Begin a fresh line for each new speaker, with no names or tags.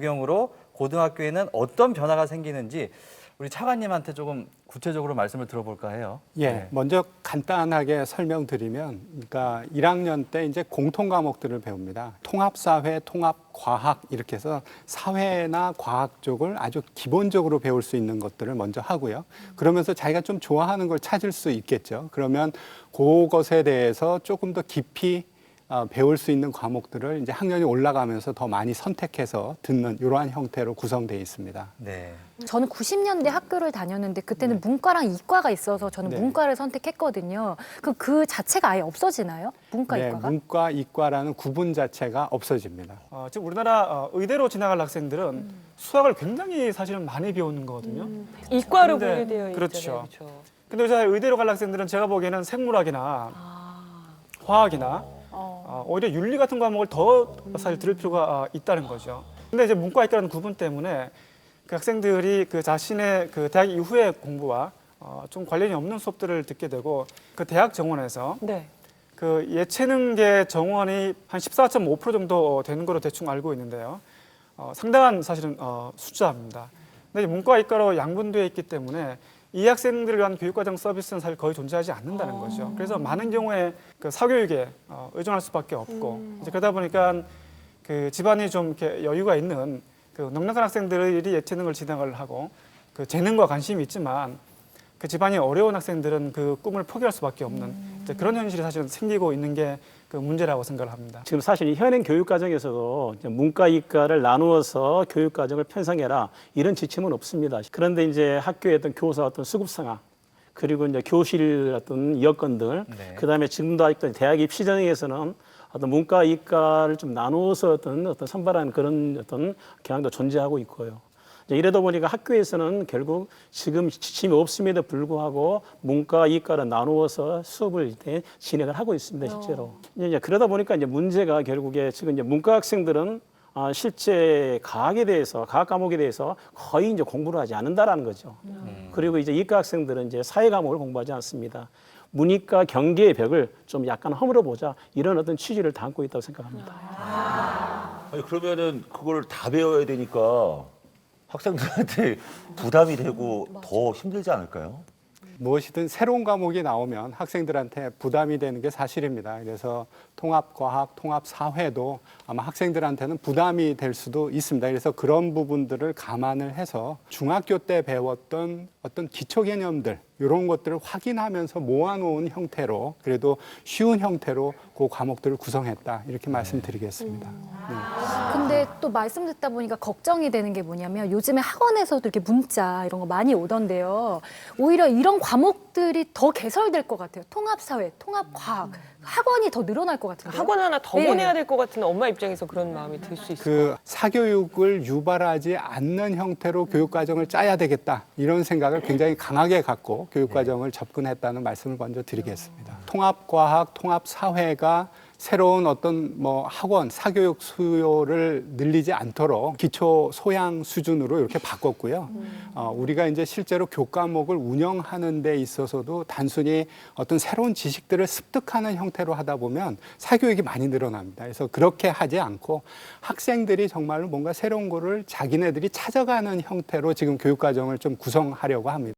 적용으로 고등학교에는 어떤 변화가 생기는지 우리 차관님한테 조금 구체적으로 말씀을 들어볼까 해요.
예,
네.
먼저 간단하게 설명드리면, 그러니까 1학년 때 이제 공통 과목들을 배웁니다. 통합사회, 통합과학 이렇게 해서 사회나 과학 쪽을 아주 기본적으로 배울 수 있는 것들을 먼저 하고요. 그러면서 자기가 좀 좋아하는 걸 찾을 수 있겠죠. 그러면 그것에 대해서 조금 더 깊이 배울 수 있는 과목들을 이제 학년이 올라가면서 더 많이 선택해서 듣는 이러한 형태로 구성되어 있습니다.
네.
저는 90년대 학교를 다녔는데 그때는 문과랑 이과가 있어서 저는
네.
문과를 선택했거든요. 그럼 그 자체가 아예 없어지나요? 문과,
네,
이과가?
문과, 이과라는 구분 자체가 없어집니다.
지금 우리나라 의대로 진학할 학생들은 수학을 굉장히 사실은 많이 배우는 거거든요.
이과로
근데-
분류되어 있잖아요.
그렇죠.
그렇죠.
근데 이제 의대로 갈 학생들은 제가 보기에는 생물학이나 화학이나 오히려 윤리 같은 과목을 더 사실 들을 필요가 있다는 거죠. 근데 이제 문과 이과라는 구분 때문에 그 학생들이 그 자신의 그 대학 이후의 공부와 좀 관련이 없는 수업들을 듣게 되고 그 대학 정원에서
네.
그 예체능계 정원이 한 14.5% 정도 되는 거로 대충 알고 있는데요. 상당한 사실은 숫자입니다. 근데 문과 이과로 양분되어 있기 때문에 이 학생들을 위한 교육과정 서비스는 사실 거의 존재하지 않는다는 거죠. 그래서 많은 경우에 그 사교육에 의존할 수밖에 없고 이제 그러다 보니까 그 집안이 좀 이렇게 여유가 있는 그 넉넉한 학생들이 예체능을 진학을 하고 그 재능과 관심이 있지만 그 집안이 어려운 학생들은 그 꿈을 포기할 수밖에 없는 이제 그런 현실이 사실은 생기고 있는 게 그 문제라고 생각을 합니다.
지금 사실 현행 교육 과정에서도 문과 이과를 나누어서 교육 과정을 편성해라 이런 지침은 없습니다. 그런데 이제 학교의 어떤 교사 어떤 수급 상황 그리고 이제 교실 어떤 여건들
네.
그다음에 지금도 아직도 대학 입시 전형에서는 어떤 문과 이과를 좀 나누어서 어떤 선발하는 그런 어떤 경향도 존재하고 있고요. 이제 이러다 보니까 학교에서는 결국 지금 지침이 없음에도 불구하고 문과, 이과를 나누어서 수업을 이제 진행을 하고 있습니다, 실제로. 이제 그러다 보니까 이제 문제가 결국에 지금 이제 문과 학생들은 실제 과학에 대해서, 과학 과목에 대해서 거의 이제 공부를 하지 않는다라는 거죠. 그리고 이제 이과 학생들은 이제 사회 과목을 공부하지 않습니다. 문이과 경계의 벽을 좀 약간 허물어 보자 이런 어떤 취지를 담고 있다고 생각합니다.
아니 그러면은 그걸 다 배워야 되니까 학생들한테 부담이 되고 더 힘들지 않을까요?
무엇이든 새로운 과목이 나오면 학생들한테 부담이 되는 게 사실입니다. 그래서 통합과학, 통합사회도 아마 학생들한테는 부담이 될 수도 있습니다. 그래서 그런 부분들을 감안을 해서 중학교 때 배웠던 어떤 기초 개념들 이런 것들을 확인하면서 모아놓은 형태로 그래도 쉬운 형태로 그 과목들을 구성했다 이렇게 말씀드리겠습니다.
근데 또 말씀 듣다 보니까 걱정이 되는 게 뭐냐면 요즘에 학원에서도 이렇게 문자 이런 거 많이 오던데요. 오히려 이런 과목들이 더 개설될 것 같아요. 통합사회, 통합과학, 학원이 더 늘어날 것 같은데요.
학원 하나 더
네.
보내야 될 것 같은 엄마 입장에서 그런 마음이 들 수 있어요.
그 사교육을 유발하지 않는 형태로 교육과정을 짜야 되겠다 이런 생각을 굉장히 강하게 갖고 교육과정을 접근했다는 말씀을 먼저 드리겠습니다. 통합과학, 통합사회가 새로운 어떤 학원, 사교육 수요를 늘리지 않도록 기초 소양 수준으로 이렇게 바꿨고요. 우리가 이제 실제로 교과목을 운영하는 데 있어서도 단순히 어떤 새로운 지식들을 습득하는 형태로 하다 보면 사교육이 많이 늘어납니다. 그래서 그렇게 하지 않고 학생들이 정말로 뭔가 새로운 거를 자기네들이 찾아가는 형태로 지금 교육과정을 좀 구성하려고 합니다.